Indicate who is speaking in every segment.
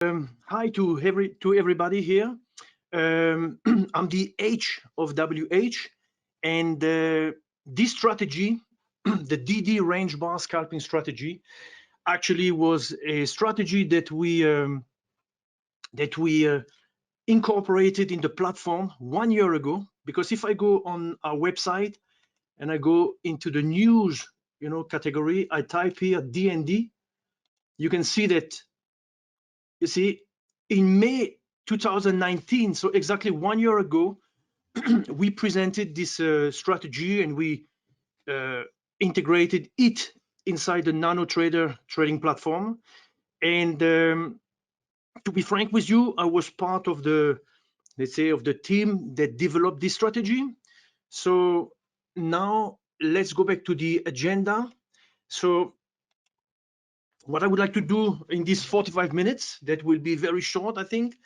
Speaker 1: Hi to everybody here. I'm the H of WH, and this strategy, the DD range bar scalping strategy, actually was a strategy that we incorporated in the platform 1 year ago. Because if I go on our website and I go into the news, category, I type here D&D, you can see that. You see, in May 2019, so exactly 1 year ago, we presented this strategy and we integrated it inside the NanoTrader trading platform. And to be frank with you, I was part of the, let's say, of the team that developed this strategy. So now let's go back to the agenda. So what I would like to do in these 45 minutes, that will be very short, I think,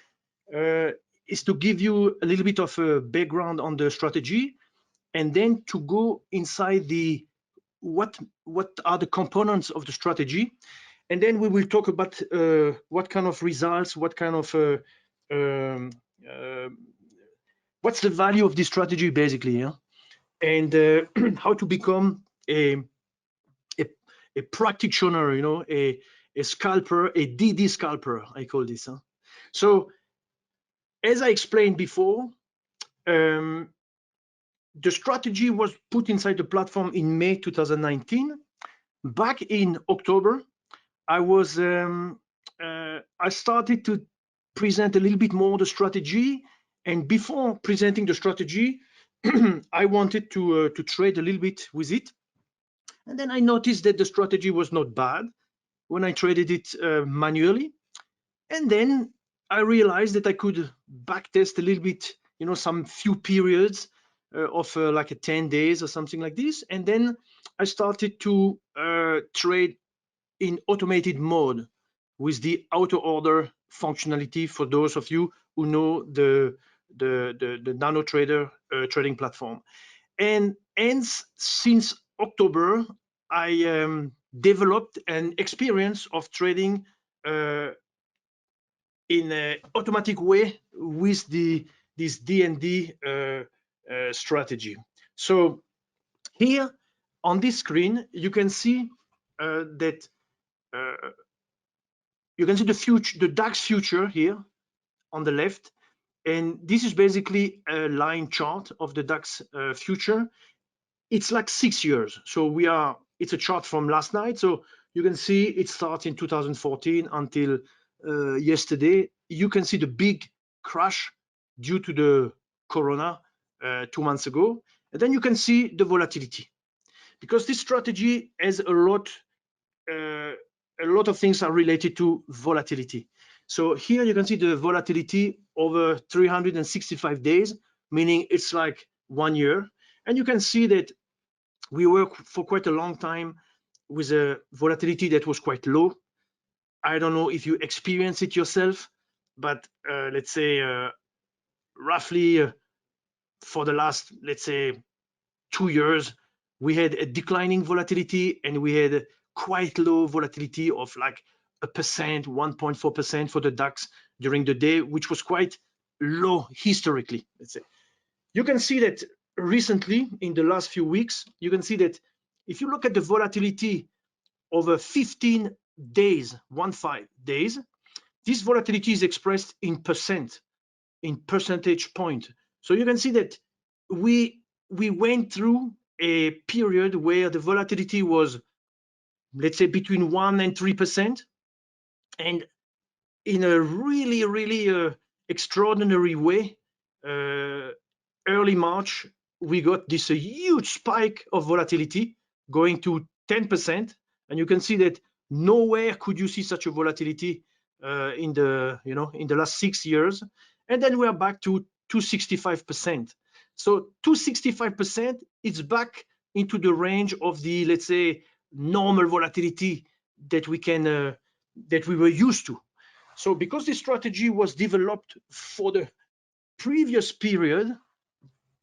Speaker 1: is to give you a little bit of a background on the strategy, and then to go inside the what are the components of the strategy, and then we will talk about what kind of results, what kind of what's the value of this strategy basically, yeah? And how to become a practitioner, a scalper, a DD scalper, I call this. Huh? So as I explained before, the strategy was put inside the platform in May 2019. Back in October, I started to present a little bit more the strategy, and before presenting the strategy, I wanted to trade a little bit with it. And then I noticed that the strategy was not bad when I traded it manually. And then I realized that I could backtest a little bit, some few periods of like a 10 days or something like this. And then I started to trade in automated mode with the auto order functionality, for those of you who know the NanoTrader trading platform. And since October, I developed an experience of trading in an automatic way with this D&D strategy. So here on this screen, you can see that you can see the DAX future here on the left, and this is basically a line chart of the DAX future. It's like 6 years. So it's a chart from last night. So you can see it starts in 2014 until yesterday. You can see the big crash due to the corona 2 months ago. And then you can see the volatility, because this strategy has a lot of things are related to volatility. So here you can see the volatility over 365 days, meaning it's like 1 year. And you can see that we work for quite a long time with a volatility that was quite low. I don't know if you experience it yourself, but let's say roughly for the last, let's say, 2 years, we had a declining volatility, and we had a quite low volatility of like 1.4% for the DAX during the day, which was quite low historically, let's say. You can see that recently, in the last few weeks, you can see that if you look at the volatility over 15 days, 15 days, this volatility is expressed in percentage point. So you can see that we went through a period where the volatility was, let's say, between 1% and 3%, and in a really extraordinary way, early March, we got this huge spike of volatility going to 10%, and you can see that nowhere could you see such a volatility in the last 6 years. And then we are back to 265%. So 265%, it's back into the range of the, let's say, normal volatility that we were used to. So because this strategy was developed for the previous period,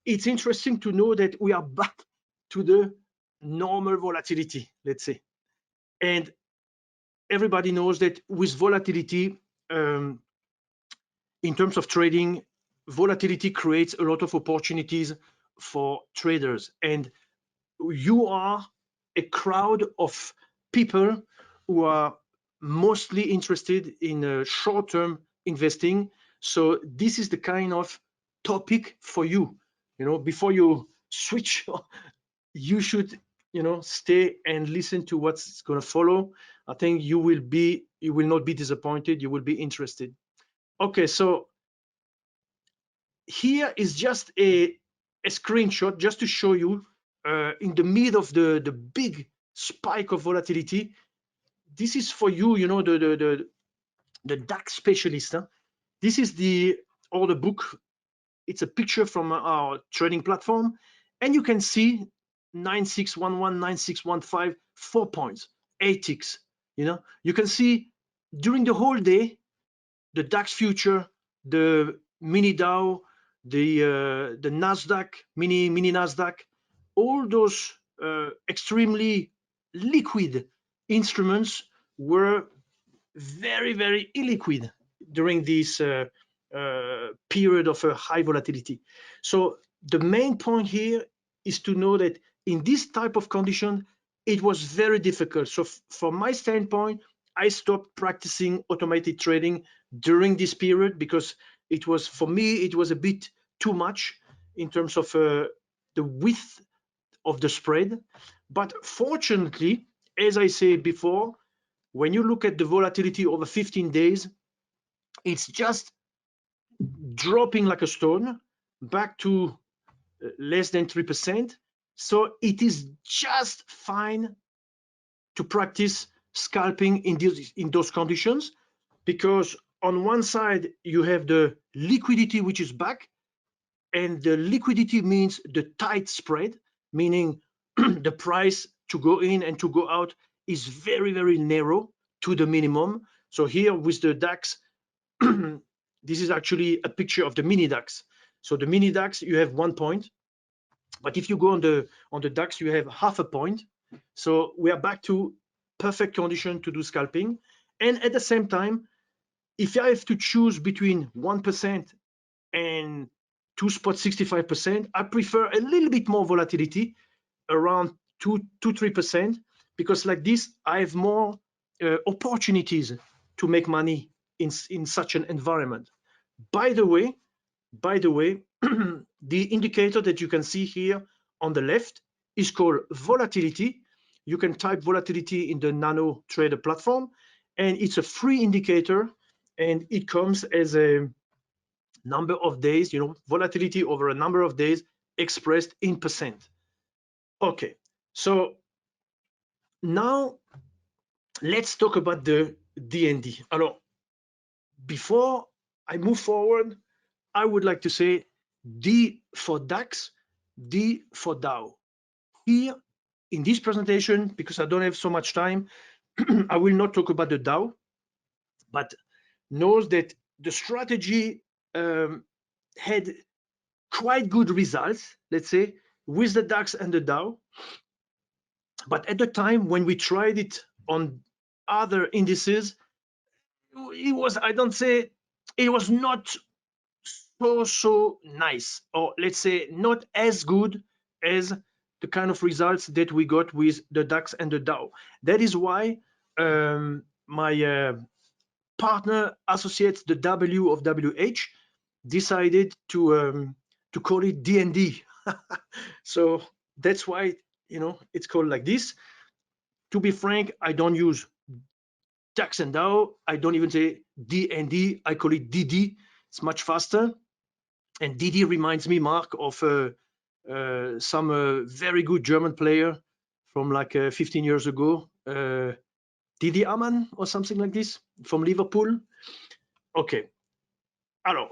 Speaker 1: it's interesting to know that we are back to the normal volatility, let's say. And everybody knows that with volatility, in terms of trading, volatility creates a lot of opportunities for traders, and you are a crowd of people who are mostly interested in short-term investing. So this is the kind of topic for you. Before you switch, you should stay and listen to what's going to follow. I think you will not be disappointed. You will be interested. Okay, so here is just a screenshot just to show you in the middle of the big spike of volatility. This is for you, the DAX specialist. Huh? This is the order book. It's a picture from our trading platform, and you can see 9611, 9615, 4 points, 8 ticks. You can see during the whole day, the DAX future, the mini Dow, the Nasdaq, mini Nasdaq, all those extremely liquid instruments were very, very illiquid during this period of high volatility. So the main point here is to know that in this type of condition, it was very difficult. So from my standpoint, I stopped practicing automated trading during this period because it was, for me, it was a bit too much in terms of the width of the spread. But fortunately, as I said before, when you look at the volatility over 15 days, it's just dropping like a stone back to less than 3%. So it is just fine to practice scalping in those conditions, because on one side you have the liquidity which is back, and the liquidity means the tight spread, meaning the price to go in and to go out is very, very narrow to the minimum. So here with the DAX, this is actually a picture of the mini DAX. So the mini DAX, you have 1 point, but if you go on the DAX, you have half a point. So we are back to perfect condition to do scalping. And at the same time, if I have to choose between 1% and 2.65%, I prefer a little bit more volatility, around 2-3%, because like this, I have more opportunities to make money in such an environment. By the way, the indicator that you can see here on the left is called volatility. You can type volatility in the Nano Trader platform, and it's a free indicator, and it comes as a number of days, volatility over a number of days expressed in percent. Okay, so now let's talk about the DND. Alors, before I move forward, I would like to say D for DAX, D for Dow. Here in this presentation, because I don't have so much time, I will not talk about the Dow, but knows that the strategy had quite good results, let's say, with the DAX and the Dow. But at the time when we tried it on other indices, it was, I don't say, it was not so nice, or let's say not as good as the kind of results that we got with the DAX and the Dow. That is why my partner associates, the W of WH, decided to call it DND. So that's why it's called like this. To be frank, I don't use DAX and Dow. I don't even say DND. I call it DD. It's much faster. And DD reminds me, Mark, of some very good German player from like 15 years ago, Didi Amann or something like this, from Liverpool. Okay. Alors,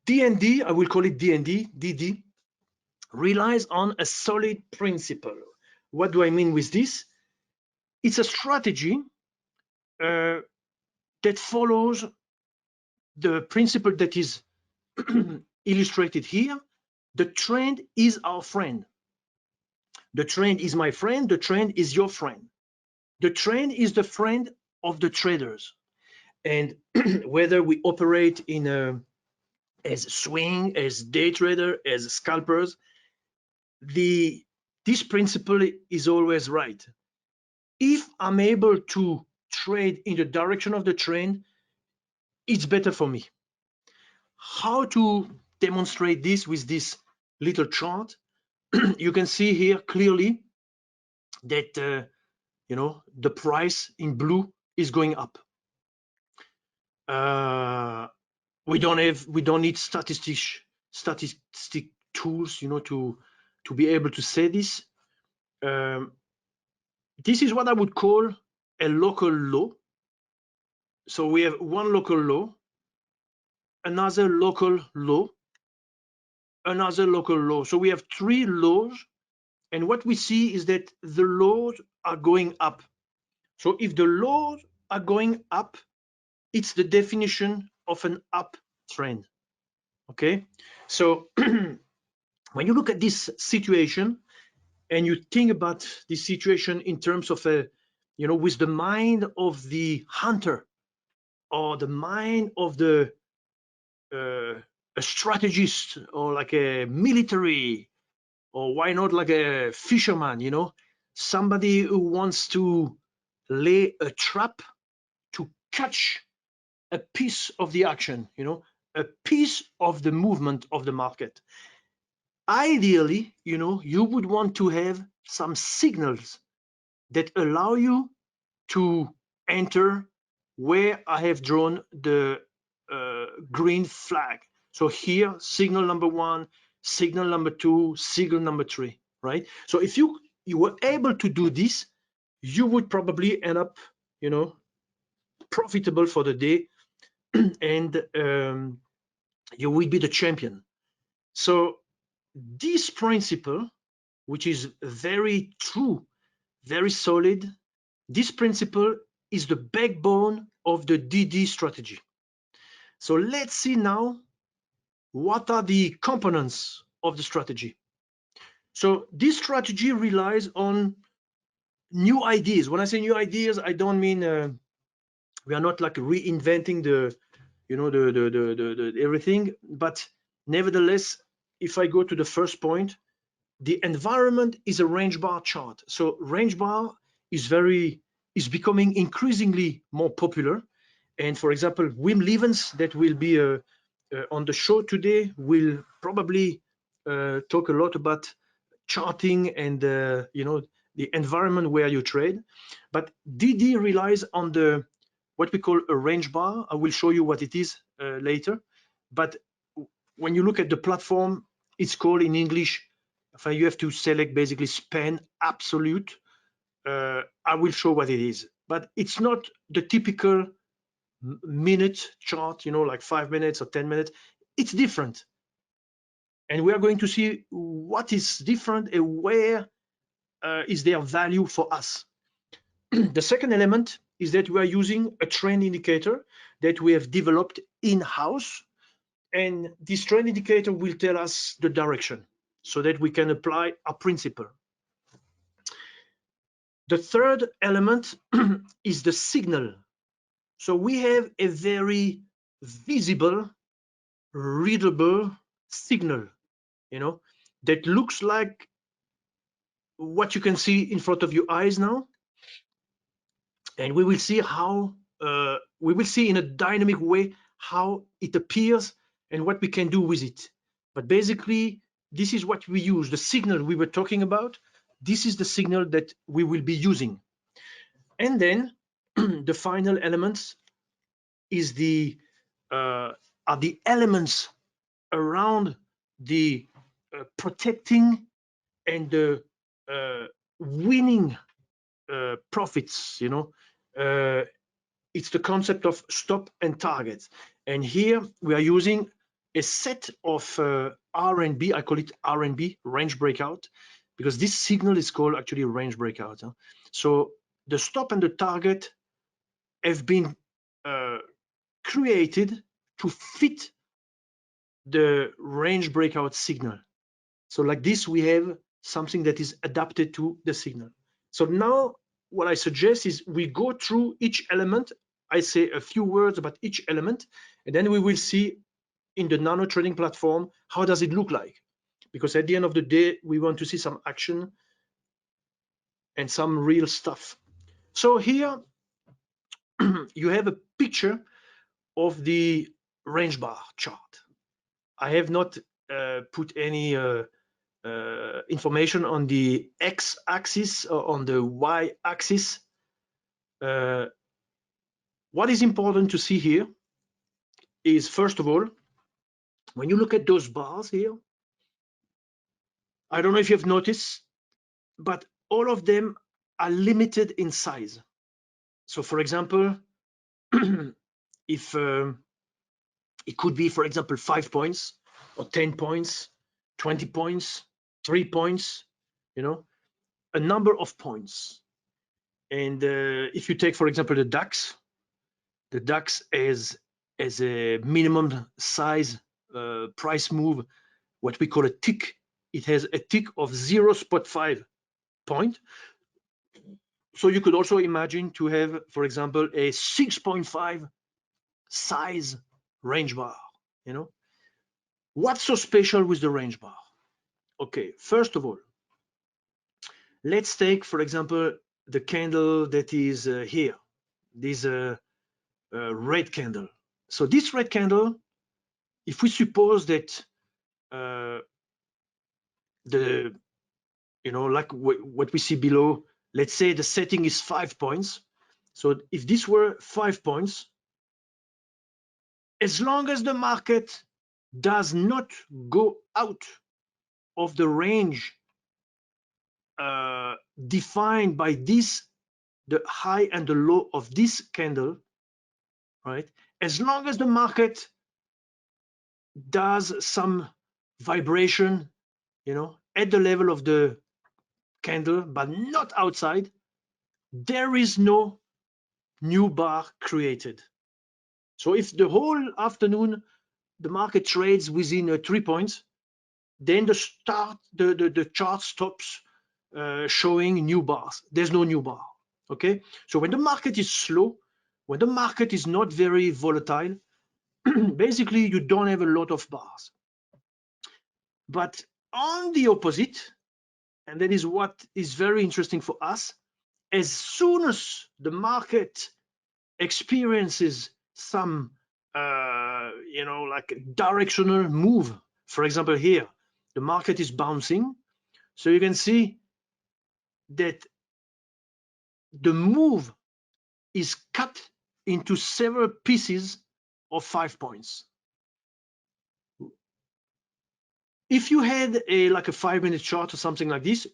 Speaker 1: DND, I will call it DND, DD, relies on a solid principle. What do I mean with this? It's a strategy that follows the principle that is illustrated here. The trend is our friend. The trend is my friend. The trend is your friend. The trend is the friend of the traders. And whether we operate in as swing, as day trader, as scalpers, this principle is always right. If I'm able to trade in the direction of the trend, it's better for me. How to demonstrate this with this little chart? You can see here clearly that the price in blue is going up. We don't need statistic tools, to be able to say this. This is what I would call a local low. So we have one local low, another local low, another local low. So we have 3 lows, and what we see is that the lows are going up. So if the lows are going up, it's the definition of an uptrend. Okay, so when you look at this situation and you think about this situation in terms of with the mind of the hunter or the mind of the a strategist, or like a military, or why not like a fisherman, somebody who wants to lay a trap to catch a piece of the action, a piece of the movement of the market. Ideally, you would want to have some signals that allow you to enter where I have drawn the green flag. So here, signal number 1, signal number 2, signal number 3, right? So if you were able to do this, you would probably end up, profitable for the day, and you will be the champion. So this principle, which is very true, very solid, this principle is the backbone of the DD strategy. So let's see now what are the components of the strategy. So this strategy relies on new ideas. When I say new ideas, I don't mean we are not like reinventing the everything, but nevertheless, if I go to the first point, the environment is a range bar chart. So range bar is becoming increasingly more popular. And for example, Wim Levens, that will be on the show today, will probably talk a lot about charting and the environment where you trade. But DD relies on what we call a range bar. I will show you what it is later. But when you look at the platform, it's called in English, you have to select basically span absolute. I will show what it is, but it's not the typical minute chart, like 5 minutes or 10 minutes. It's different. And we are going to see what is different and where is their value for us. The second element is that we are using a trend indicator that we have developed in-house. And this trend indicator will tell us the direction so that we can apply a principle. The third element is the signal. So we have a very visible, readable signal, that looks like what you can see in front of your eyes now. And we will see how, we will see in a dynamic way how it appears and what we can do with it. But basically, this is what we use, the signal we were talking about. This is the signal that we will be using. And then the final elements is are the elements around the protecting and the winning profits. It's the concept of stop and target. And here we are using a set of RNB. I call it RNB, range breakout, because this signal is called actually range breakout. So the stop and the target have been created to fit the range breakout signal. So like this, we have something that is adapted to the signal. So now what I suggest is we go through each element I say a few words about each element, and then we will see in the nano trading platform how does it look like, because at the end of the day we want to see some action and some real stuff. So here you have a picture of the range bar chart. I have not put any information on the x-axis or on the y-axis. What is important to see here is, first of all, when you look at those bars here, I don't know if you've noticed, but all of them are limited in size. So for example, if it could be, for example, 5 points or 10 points, 20 points, 3 points, you know, a number of points. And if you take, for example, the DAX is as a minimum size price move, what we call a tick. It has a tick of 0.5 point. So you could also imagine to have, for example, a 6.5 size range bar. You know, what's so special with the range bar? Okay, first of all, let's take, for example, the candle that is here, this red candle. So this red candle, if we suppose that the, you know, like what we see below, let's say the setting is 5 points. So if this were 5 points, as long as the market does not go out of the range defined by this, the high and the low of this candle, right? As long as the market does some vibration, you know, at the level of the candle, but not outside, there is no new bar created. So if the whole afternoon the market trades within 3 points, then the chart stops showing new bars. There's no new bar. Okay, so when the market is slow, when the market is not very volatile, basically you don't have a lot of bars. But on the opposite, and that is what is very interesting for us, as soon as the market experiences some you know, like directional move, for example, here the market is bouncing, so you can see that the move is cut into several pieces of 5 points. If you had like a 5-minute chart or something like this,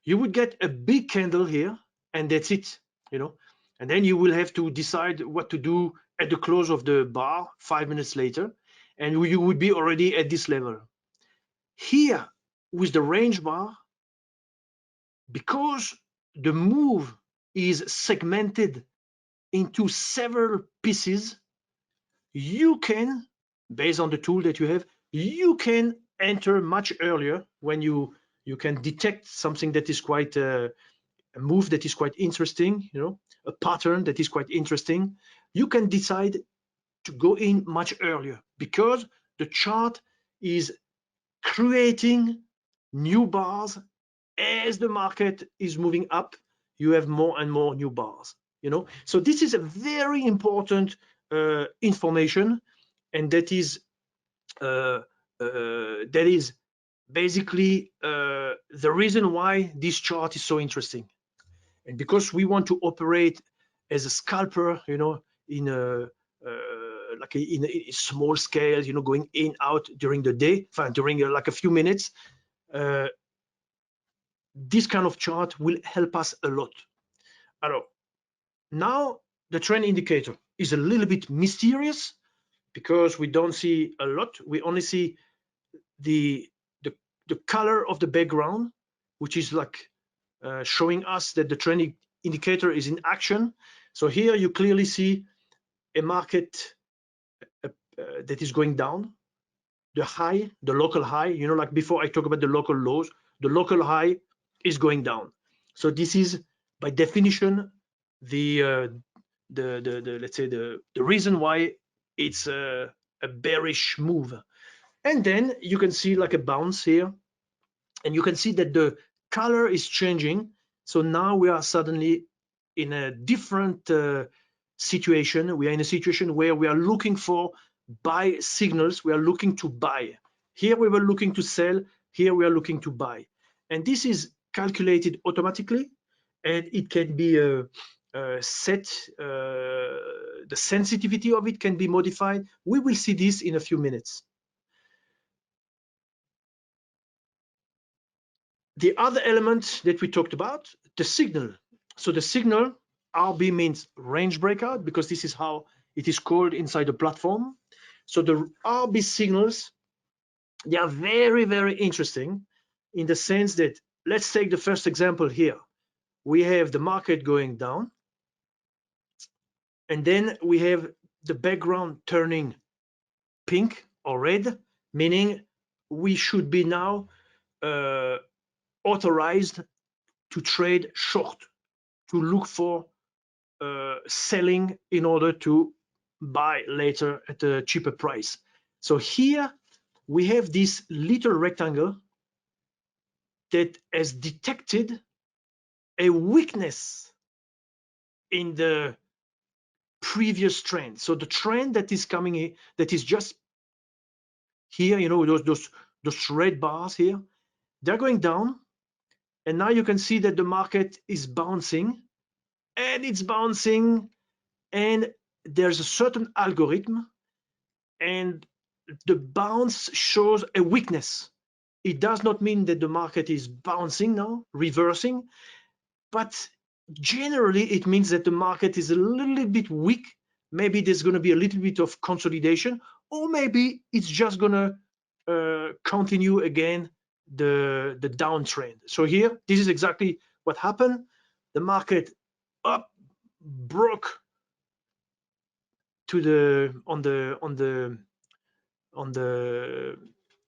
Speaker 1: you would get a big candle here, and that's it, you know, and then you will have to decide what to do at the close of the bar 5 minutes later, and you would be already at this level. Here with the range bar, because the move is segmented into several pieces, you can, based on the tool that you have, you can enter much earlier when you can detect something that is quite a move that is quite interesting, you know, a pattern that is quite interesting. You can decide to go in much earlier because the chart is creating new bars as the market is moving up. You have more and more new bars, you know. So this is a very important information, and that is basically the reason why this chart is so interesting. And because we want to operate as a scalper, you know, in a like in a small scale, you know, going in out during the day, during like a few minutes, this kind of chart will help us a lot. Alors, now the trend indicator is a little bit mysterious because we don't see a lot. We only see the color of the background, which is like showing us that the trend indicator is in action. So here you clearly see a market that is going down. The high, the local high, you know, like before I talk about the local lows, the local high is going down. So this is by definition the let's say the reason why it's a bearish move. And then you can see like a bounce here, and you can see that the color is changing. So now we are suddenly in a different situation. We are in a situation where we are looking for buy signals. We are looking to buy. Here we were looking to sell. Here we are looking to buy. And this is calculated automatically, and it can be set. The sensitivity of it can be modified. We will see this in a few minutes. The other element that we talked about, the signal. So the signal, RB means range breakout, because this is how it is called inside the platform. So the RB signals, they are very, very interesting in the sense that, let's take the first example here. We have the market going down, and then we have the background turning pink or red, meaning we should be now authorized to trade short, to look for selling in order to buy later at a cheaper price. So here we have this little rectangle that has detected a weakness in the previous trend. So the trend that is coming in, that is just here, you know, those red bars here, they're going down, and now you can see that the market is bouncing, and it's bouncing, and there's a certain algorithm, and the bounce shows a weakness. It does not mean that the market is bouncing now, reversing, but generally it means that the market is a little bit weak. Maybe there's going to be a little bit of consolidation, or maybe it's just going to continue again the downtrend. So here, this is exactly what happened. The market up, broke to the on the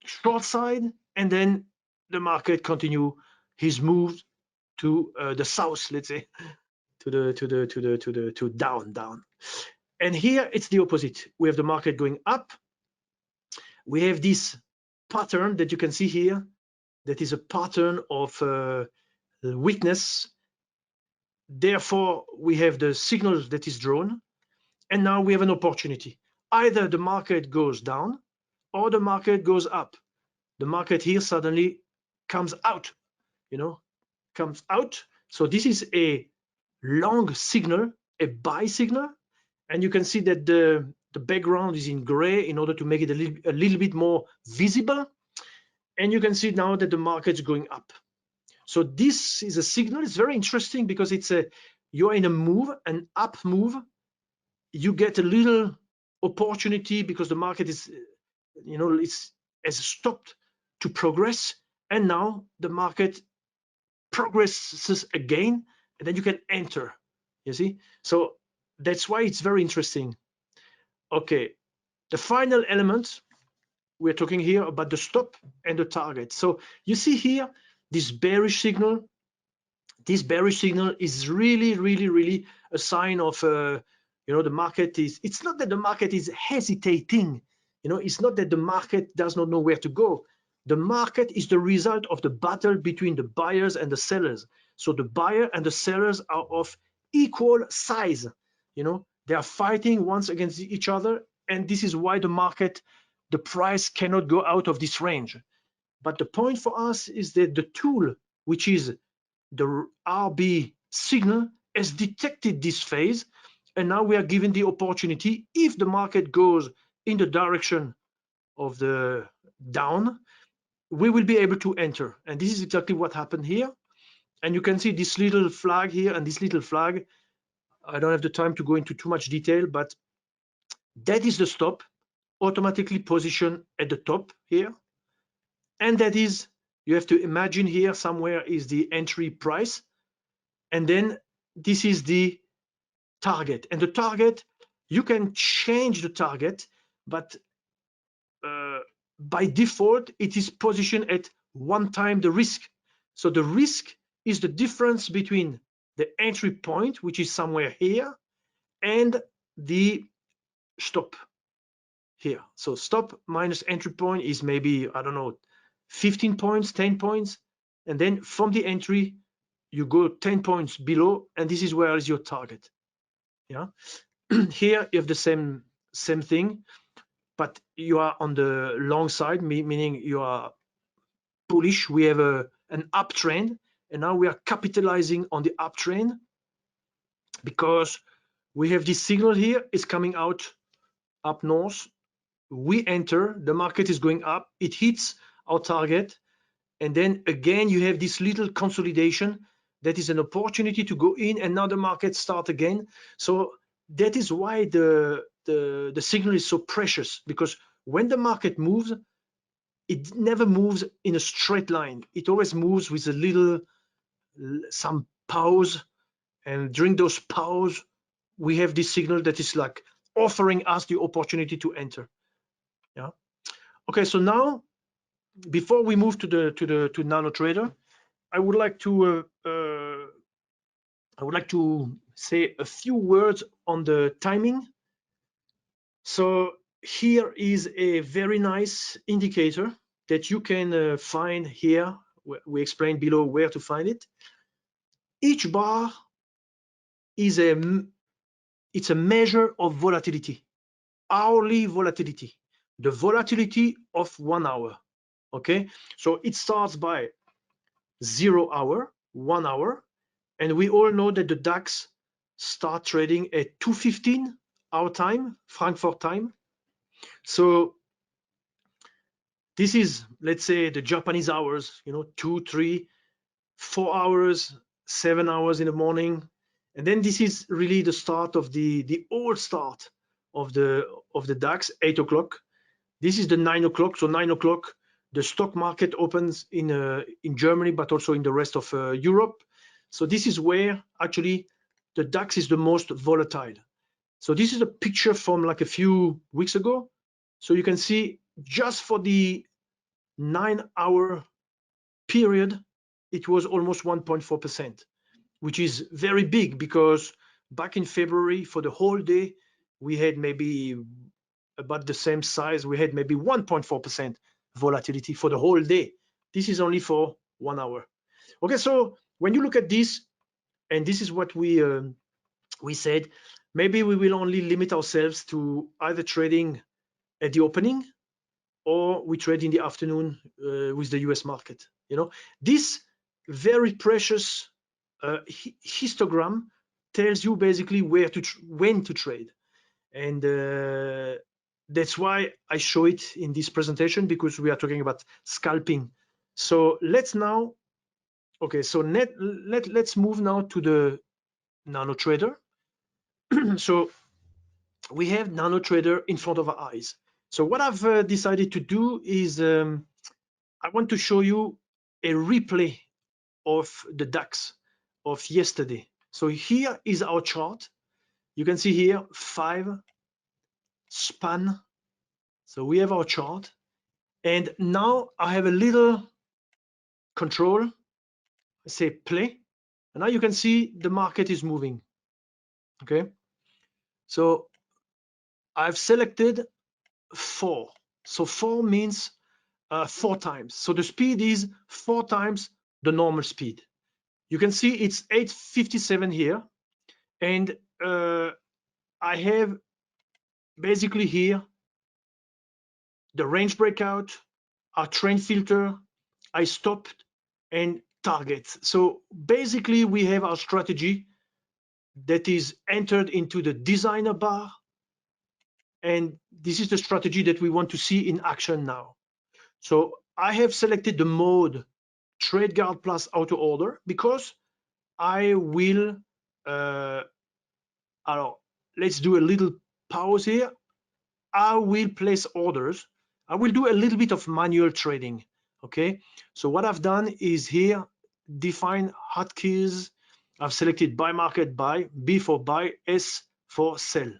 Speaker 1: short side, and then the market continue his move to the south, let's say, to down. And here it's the opposite. We have the market going up. We have this pattern that you can see here, that is a pattern of weakness. Therefore, we have the signal that is drawn, and now we have an opportunity. Either the market goes down or the market goes up. The market here suddenly comes out, comes out. So this is a long signal, a buy signal, and you can see that the background is in gray in order to make it a little bit more visible. And you can see now that the market's going up. So this is a signal. It's very interesting because you're in a move, an up move. You get a little opportunity because the market is, has stopped to progress, and now the market progresses again, and then you can enter. You see, so that's why it's very interesting. Okay, the final element, we're talking here about the stop and the target. So you see here this bearish signal. This bearish signal is really a sign of the market is, it's not that the market is hesitating, it's not that the market does not know where to go. The market is the result of the battle between the buyers and the sellers. So the buyer and the sellers are of equal size. They are fighting once against each other, and this is why the market, the price cannot go out of this range. But the point for us is that the tool, which is the RB signal, has detected this phase, and now we are given the opportunity. If the market goes in the direction of the down, we will be able to enter, and this is exactly what happened here. And you can see this little flag here and this little flag. I don't have the time to go into too much detail, but that is the stop, automatically positioned at the top here. And that is, you have to imagine here somewhere is the entry price, and then this is the target. And the target, you can change the target, but by default it is positioned at 1 time the risk. So the risk is the difference between the entry point, which is somewhere here, and the stop here. So stop minus entry point is maybe, I don't know, 15 points, 10 points. And then from the entry, you go 10 points below, and this is where is your target. Yeah. Here you have the same thing, but you are on the long side, meaning you are bullish. We have an uptrend, and now we are capitalizing on the uptrend because we have this signal here. It's coming out up north. We enter, the market is going up, it hits our target, and then again you have this little consolidation that is an opportunity to go in, and now the market start again. So that is why the signal is so precious, because when the market moves, it never moves in a straight line. It always moves with a little, some pause, and during those pause we have this signal that is like offering us the opportunity to enter. Yeah. Okay, so now before we move to NanoTrader, I would like to say a few words on the timing. So here is a very nice indicator that you can find here. We explain below where to find it. Each bar is it's a measure of volatility, hourly volatility, the volatility of 1 hour. Okay, so it starts by 0 hour, 1 hour, and we all know that the DAX start trading at 2:15 our time, Frankfurt time. So this is, let's say, the Japanese hours, 2, 3, 4 hours, 7 hours in the morning, and then this is really the start of the old start of the DAX, 8 o'clock. This is the 9 o'clock. So 9 o'clock, the stock market opens in Germany, but also in the rest of Europe. So this is where actually the DAX is the most volatile. So this is a picture from like a few weeks ago. So you can see just for the 9-hour period, it was almost 1.4%, which is very big, because back in February for the whole day, we had maybe about the same size. We had maybe 1.4% volatility for the whole day. This is only for 1 hour. Okay, so when you look at this, and this is what we said, maybe we will only limit ourselves to either trading at the opening, or we trade in the afternoon with the US market. This very precious histogram tells you basically when to trade, and that's why I show it in this presentation, because we are talking about scalping. So let's now, okay, so let's move now to the NanoTrader. So we have NanoTrader in front of our eyes. So what I've decided to do is I want to show you a replay of the DAX of yesterday. So here is our chart. You can see here 5 span. So we have our chart, and now I have a little control. I say play, and now you can see the market is moving. Okay, so I've selected 4. So 4 means 4 times. So the speed is 4 times the normal speed. You can see it's 8:57 here, and I have basically here the range breakout, our trend filter, I stopped, and targets. So basically we have our strategy that is entered into the designer bar, and this is the strategy that we want to see in action now. So I have selected the mode trade guard plus auto order, because I will let's do a little pause here. I will place orders. I will do a little bit of manual trading. Okay, so what I've done is here define hotkeys. I've selected buy market buy, B for buy, S for sell.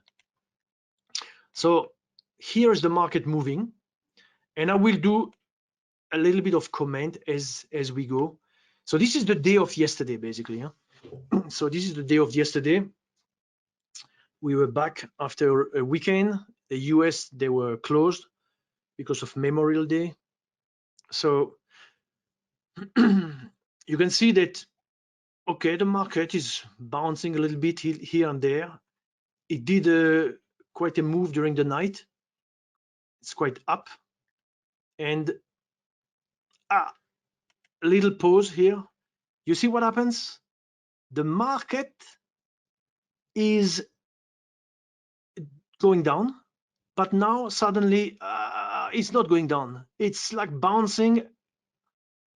Speaker 1: So here is the market moving, and I will do a little bit of comment as we go. So this is the day of yesterday, basically. So this is the day of yesterday. we were back after a weekend. The US, they were closed because of Memorial Day. So you can see that, okay, the market is bouncing a little bit here and there. It did quite a move during the night. It's quite up. And a little pause here. You see what happens? The market is going down, but now suddenly it's not going down. It's like bouncing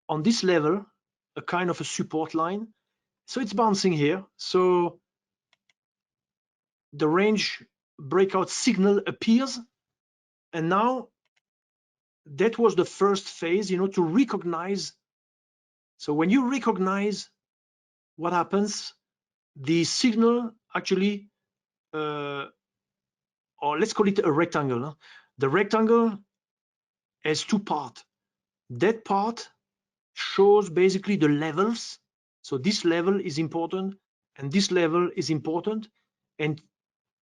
Speaker 1: on this level, a kind of a support line. So it's bouncing here. So the range breakout signal appears, and now that was the first phase, to recognize. So when you recognize what happens, the signal actually, or let's call it a rectangle. Huh? The rectangle has two parts. That part shows basically the levels. So this level is important, and this level is important, and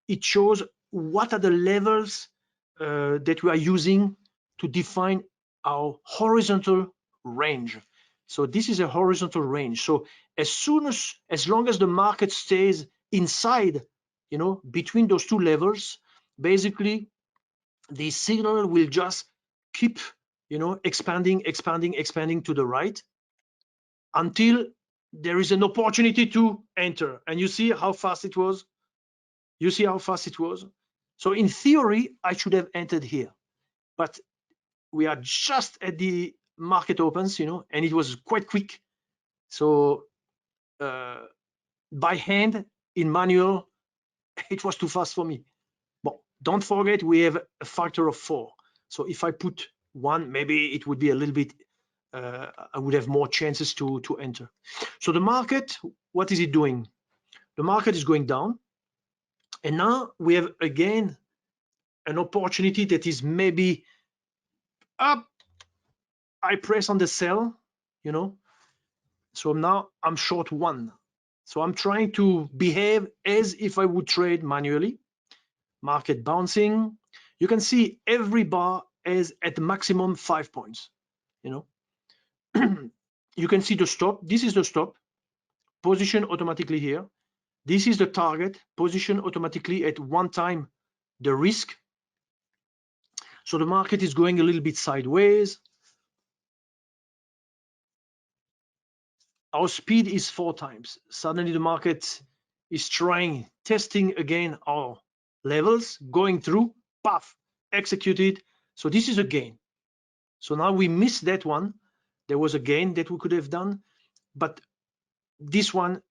Speaker 1: it shows what are the levels that we are using to define our horizontal range. So this is a horizontal range. So as long as the market stays inside, between those two levels, basically the signal will just keep, expanding to the right until there is an opportunity to enter. And you see how fast it was. So in theory, I should have entered here, but we are just at the market opens, and it was quite quick. So by hand, in manual, it was too fast for me. But don't forget, we have a factor of 4. So if I put 1, maybe it would be a little bit, I would have more chances to enter. So the market, what is it doing? The market is going down. And now we have again an opportunity that is maybe up. I press on the sell, so now I'm short 1. So I'm trying to behave as if I would trade manually. Market bouncing. You can see every bar is at the maximum 5 points. You can see the stop. This is the stop. Position automatically here. This is the target. Position automatically at 1 time the risk. So the market is going a little bit sideways. Our speed is 4 times. Suddenly the market is testing again our levels, going through, puff, executed. So this is a gain. So now we missed that one. There was a gain that we could have done, but this one,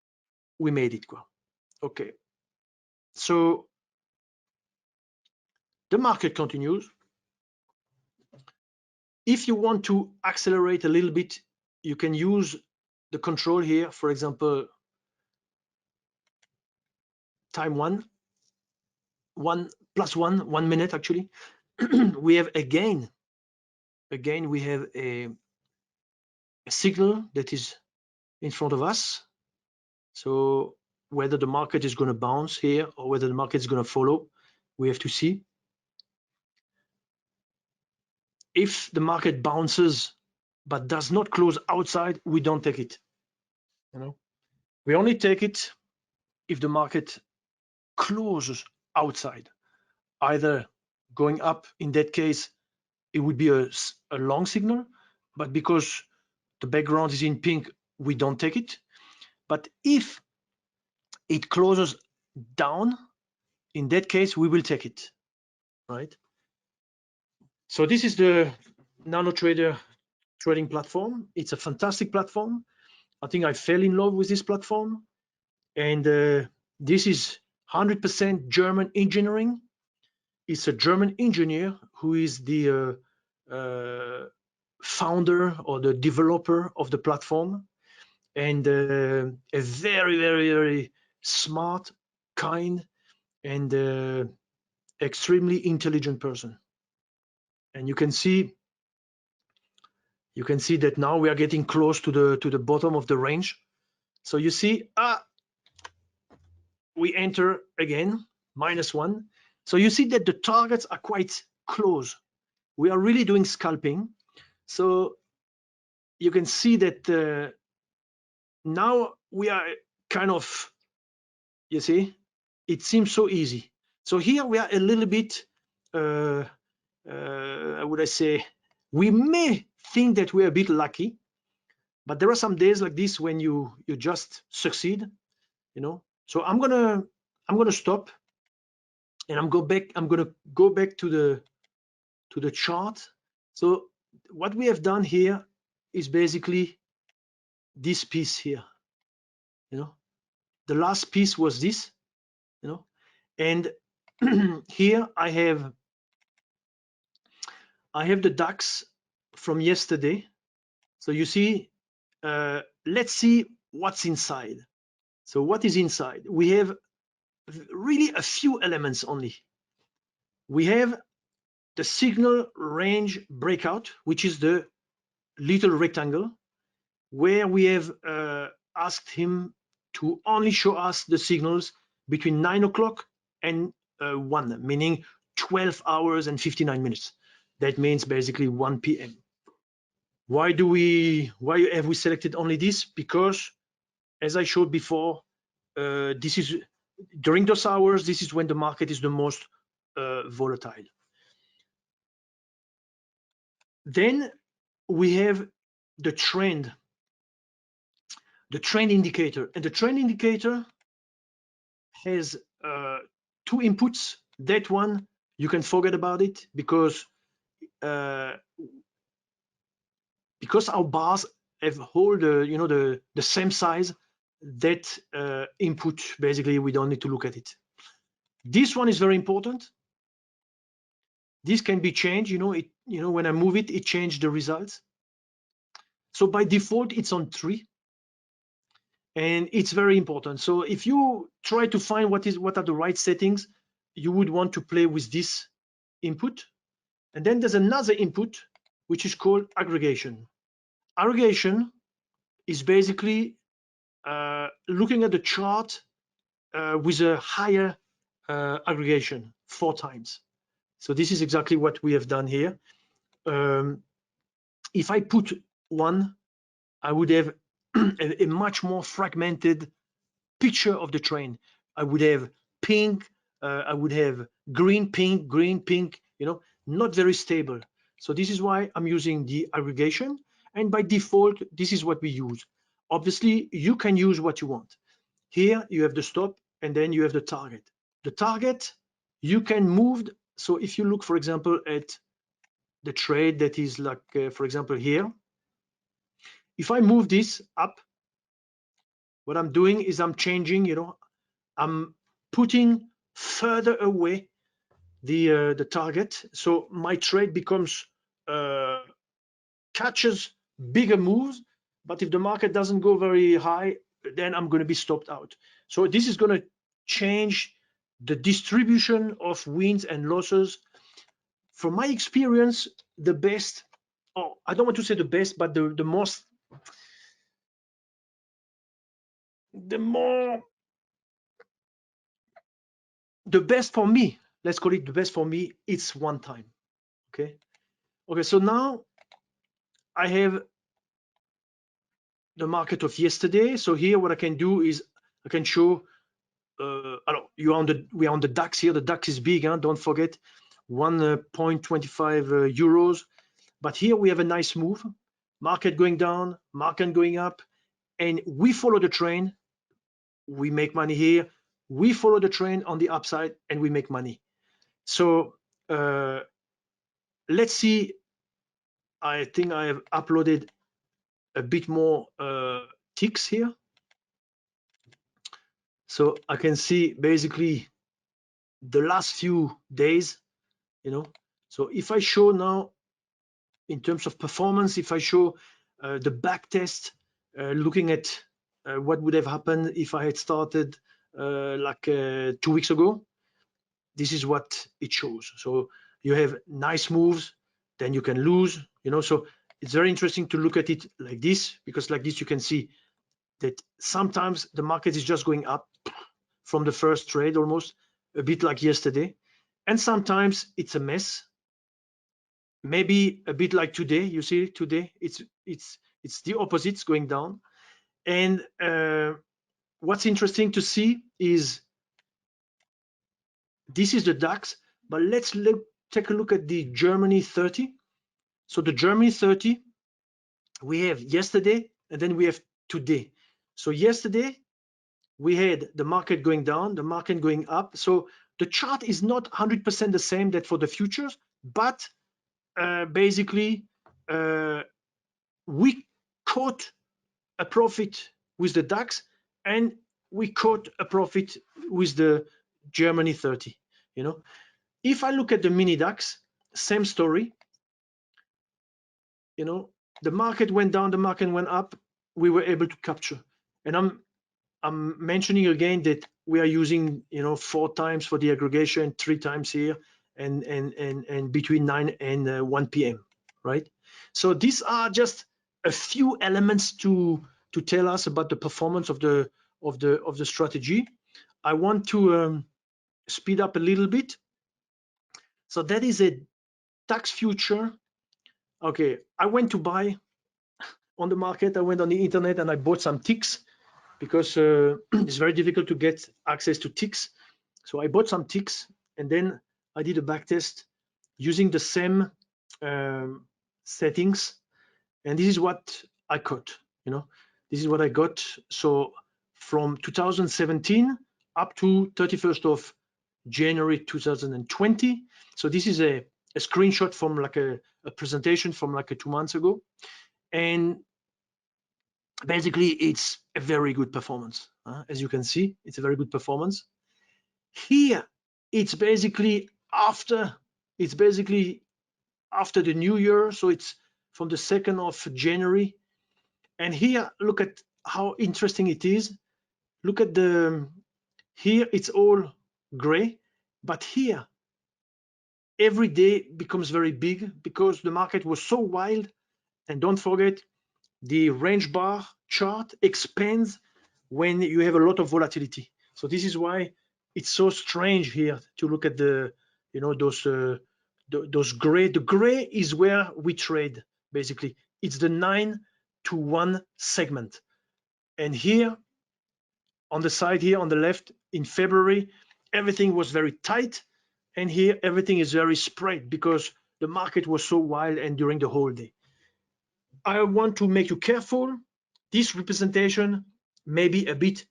Speaker 1: we made it go. Okay. So the market continues. If you want to accelerate a little bit, you can use the control here. For example, time 1 plus 1 minute actually. We have again we have a signal that is in front of us. So whether the market is going to bounce here or whether the market is going to follow, we have to see. If the market bounces but does not close outside, we don't take it. We only take it if the market closes outside, either going up. In that case, it would be a long signal, but because the background is in pink, we don't take it. But if it closes down, in that case, we will take it, right? So this is the NanoTrader trading platform. It's a fantastic platform. I think I fell in love with this platform. And this is 100% German engineering. It's a German engineer who is the founder or the developer of the platform, and a very, very, very smart, kind, and extremely intelligent person. And you can see that now we are getting close to the bottom of the range. So you see, we enter again, -1. So you see that the targets are quite close. We are really doing scalping. So you can see that now we are kind of, you see, it seems so easy. So here we are a little bit, would I say, we may think that we're a bit lucky, but there are some days like this when you just succeed, you know. So I'm gonna stop, and I'm gonna go back to the chart. So what we have done here is basically this piece here, you know. The last piece was this, you know, and here I have the DAX from yesterday. So you see, let's see what's inside. So what is inside? We have really a few elements only. We have the signal range breakout, which is the little rectangle, where we have asked him to only show us the signals between 9 o'clock and 1, meaning 12 hours and 59 minutes. That means basically 1 p.m. Why have we selected only this? Because, as I showed before, this is during those hours, this is when the market is the most volatile. Then we have the trend indicator, and the trend indicator has 2 inputs. That one you can forget about it, because our bars have hold the same size. That input, basically we don't need to look at it. This one is very important. This can be changed, when I move it, it changed the results. So by default it's on 3, and it's very important. So if you try to find what are the right settings, you would want to play with this input. And then there's another input which is called aggregation. Aggregation is basically looking at the chart with a higher aggregation 4 times. So this is exactly what we have done here. If I put 1, I would have a much more fragmented picture of the trend. I would have pink, I would have green, pink, not very stable. So this is why I'm using the aggregation, and by default, this is what we use. Obviously, you can use what you want. Here you have the stop, and then you have the target. The target, you can move. So if you look, for example, at the trade that is like, for example, here, if I move this up, what I'm doing is I'm changing, I'm putting further away the target. So my trade becomes, catches bigger moves, but if the market doesn't go very high, then I'm going to be stopped out. So this is going to change the distribution of wins and losses. From my experience, the best, I don't want to say the best, but the best for me, let's call it the best for me, it's 1 time. Okay, so now I have the market of yesterday. So here what I can do is I can show, we are on the DAX here. The DAX is big, don't forget, 1.25 euros. But here we have a nice move, market going down, market going up, and we follow the trend. We make money here. We follow the trend on the upside, and we make money. So let's see. I think I have uploaded a bit more ticks here. So I can see basically the last few days, So if I show now in terms of performance, if I show the back test, looking at what would have happened if I had started like 2 weeks ago, this is what it shows. So you have nice moves, then you can lose, so it's very interesting to look at it like this, because like this you can see that sometimes the market is just going up from the first trade almost, a bit like yesterday, and sometimes it's a mess. Maybe a bit like today. You see, today it's the opposite, it's going down. And what's interesting to see is this is the DAX, but let's take a look at the Germany 30. So the Germany 30, we have yesterday and then we have today. So yesterday we had the market going down, the market going up. So the chart is not 100% the same that for the futures, but basically we caught a profit with the DAX and we caught a profit with the Germany 30. You know, if I look at the mini DAX, same story. You know, the market went down, the market went up, we were able to capture. And I'm mentioning again that we are using, you know, 4 times for the aggregation, 3 times here, and between 9 and 1 p.m. right? So these are just a few elements to tell us about the performance of the strategy. I want to speed up a little bit. So that is a DAX future. Okay, I went to buy on the market. I went on the internet and I bought some ticks because it's very difficult to get access to ticks. So I bought some ticks and then I did a back test using the same settings, and this is what I got. You know, this is what I got. So from 2017 up to 31st of January 2020. So this is a screenshot from like a presentation from like 2 months ago, and basically it's a very good performance. As you can see, it's a very good performance. Here it's basically after the new year, so it's from the 2nd of January. And here, look at how interesting it is. Look at here it's all gray, but here every day becomes very big because the market was so wild. And don't forget, the range bar chart expands when you have a lot of volatility. So this is why it's so strange here to look at the, you know, those gray. The gray is where we trade, basically. It's the 9 to 1 segment. And here on the side, here on the left, in February, everything was very tight. And here everything is very spread because the market was so wild and during the whole day. I want to make you careful. This representation may be a bit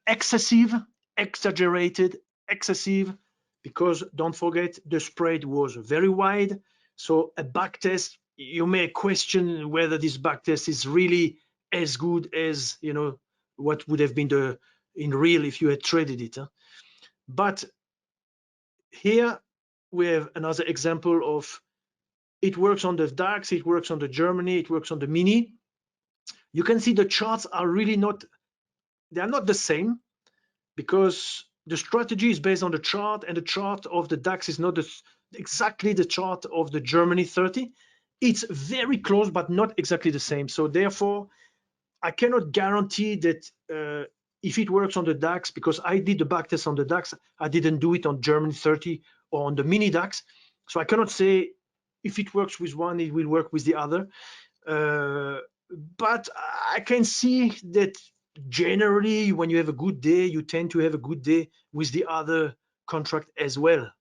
Speaker 1: excessive, exaggerated, excessive, because don't forget the spread was very wide. So a back test, you may question whether this back test is really as good as, you know, what would have been in real if you had traded it. But here we have another example of it works on the DAX, it works on the Germany, it works on the mini. You can see the charts are really not, they are not the same because the strategy is based on the chart, and the chart of the DAX is not exactly the chart of the Germany 30. It's very close, but not exactly the same. So therefore, I cannot guarantee that if it works on the DAX, because I did the backtest on the DAX, I didn't do it on Germany 30 or on the mini DAX. So I cannot say if it works with one, it will work with the other. But I can see that generally when you have a good day, you tend to have a good day with the other contract as well.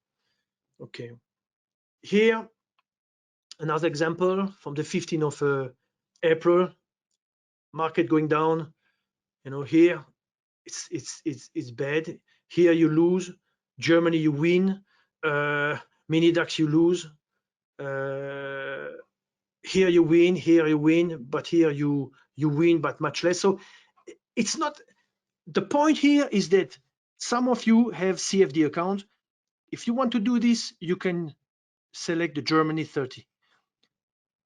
Speaker 1: Okay, here another example from the 15th of April, market going down. You know, here it's bad. Here you lose. Germany you win. Mini DAX you lose. Here you win, but here you win, but much less. So it's not, the point here is that some of you have CFD account. If you want to do this, you can select the Germany 30.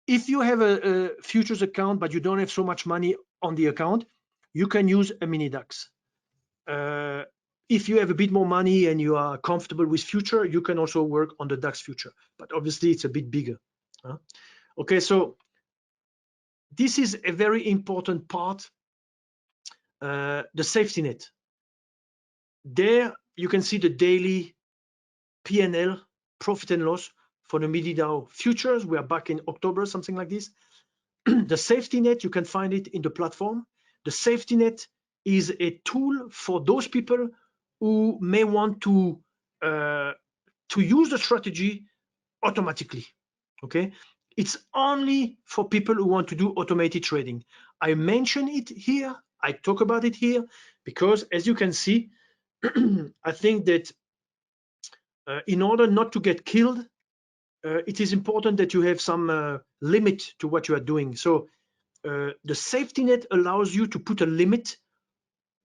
Speaker 1: If you have a futures account, but you don't have so much money on the account, you can use a mini DAX. If you have a bit more money and you are comfortable with future, you can also work on the DAX future, but obviously it's a bit bigger. Okay, so this is a very important part, the safety net. There you can see the daily P&L, profit and loss for the midi Dow futures. We are back in October, something like this. The safety net, you can find it in the platform. The safety net is a tool for those people who may want to use the strategy automatically. Okay, it's only for people who want to do automated trading. I mention it here, I talk about it here because, as you can see, I think that in order not to get killed, it is important that you have some limit to what you are doing. So the safety net allows you to put a limit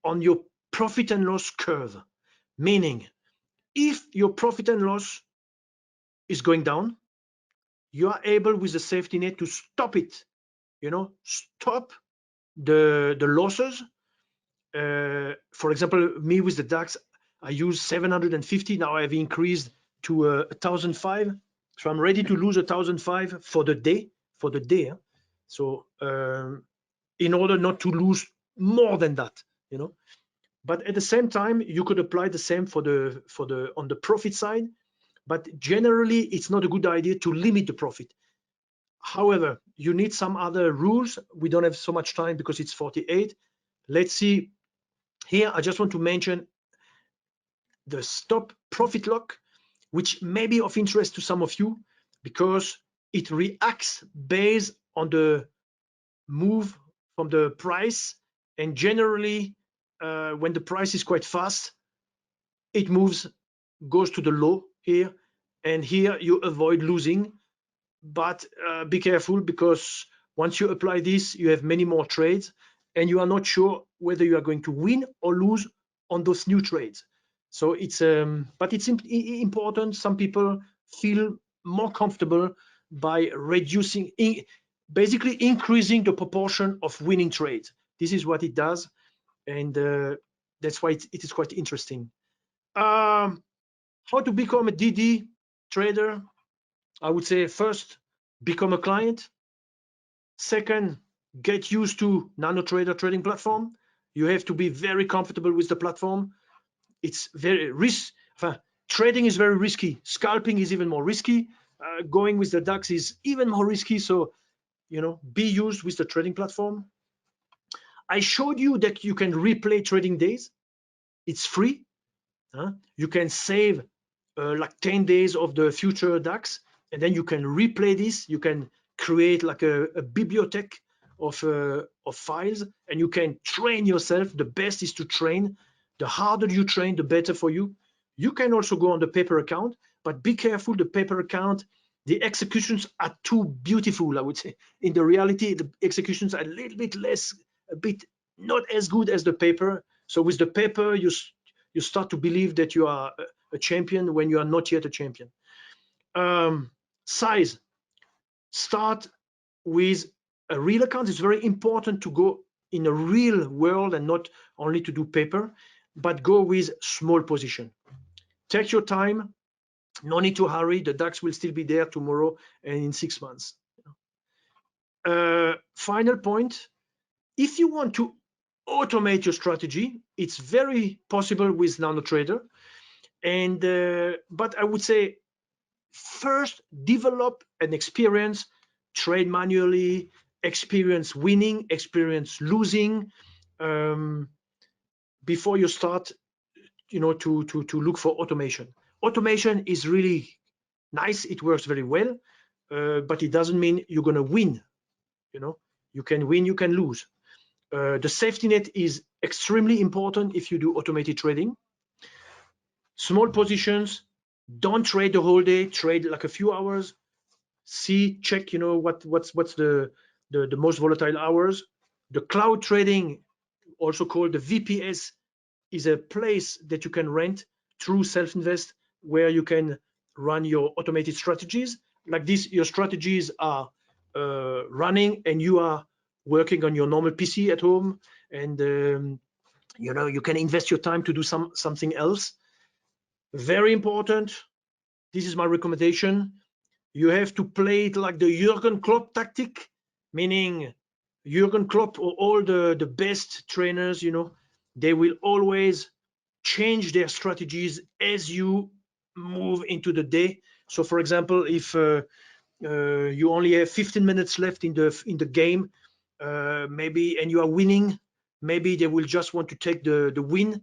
Speaker 1: on your profit and loss curve, meaning if your profit and loss is going down, you are able with the safety net to stop it, stop the losses. For example, me with the DAX, I use 750. Now I've increased to 1,005. So I'm ready to lose 1,005 for the day. So in order not to lose more than that, But at the same time, you could apply the same for the on the profit side. But generally, it's not a good idea to limit the profit. However, you need some other rules. We don't have so much time because it's 48. Let's see. Here, I just want to mention the stop profit lock, which may be of interest to some of you because it reacts based on the move from the price. And generally, when the price is quite fast, it goes to the low here. And here you avoid losing. But be careful because once you apply this, you have many more trades and you are not sure whether you are going to win or lose on those new trades. So but it's important. Some people feel more comfortable by reducing, basically increasing the proportion of winning trades. This is what it does. And that's why it is quite interesting. How to become a DD trader? I would say first, become a client. Second, get used to NanoTrader trading platform. You have to be very comfortable with the platform. It's very trading is very risky. Scalping is even more risky. Going with the DAX is even more risky. So, be used with the trading platform. I showed you that you can replay trading days. It's free. You can save like 10 days of the future DAX, and then you can replay this. You can create like a bibliothèque of files, and you can train yourself. The best is to train. The harder you train, the better for you. You can also go on the paper account, but be careful. The paper account, the executions are too beautiful, I would say. In the reality, the executions are a little bit less, a bit not as good as the paper. So with the paper, you start to believe that you are a champion when you are not yet a champion. Size. Start with a real account. It's very important to go in a real world and not only to do paper, but go with small position. Take your time. No need to hurry. The DAX will still be there tomorrow and in 6 months. Final point. If you want to automate your strategy, it's very possible with NanoTrader. And but I would say first develop an experience, trade manually, experience winning, experience losing, before you start to look for automation. Automation is really nice, it works very well, but it doesn't mean you're going to win. You can win, you can lose. The safety net is extremely important if you do automated trading. Small positions, don't trade the whole day, trade like a few hours. Check what's the most volatile hours. The cloud trading, also called the VPS, is a place that you can rent through SelfInvest, where you can run your automated strategies. Like this, your strategies are running and you are working on your normal PC at home, and you can invest your time to do something else. Very important. This is my recommendation. You have to play it like the Jürgen Klopp tactic, meaning Jürgen Klopp or all the best trainers, they will always change their strategies as you move into the day. So for example, if you only have 15 minutes left in the game, maybe, and you are winning, maybe they will just want to take the win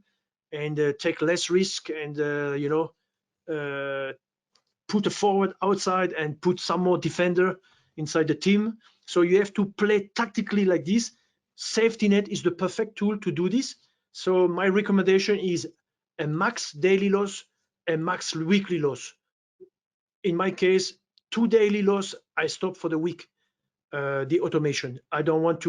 Speaker 1: and take less risk, and put a forward outside and put some more defender inside the team. So you have to play tactically like this. Safety net is the perfect tool to do this. So my recommendation is a max daily loss, a max weekly loss. In my case, 2 daily loss, I stop for the week, the automation. I don't want to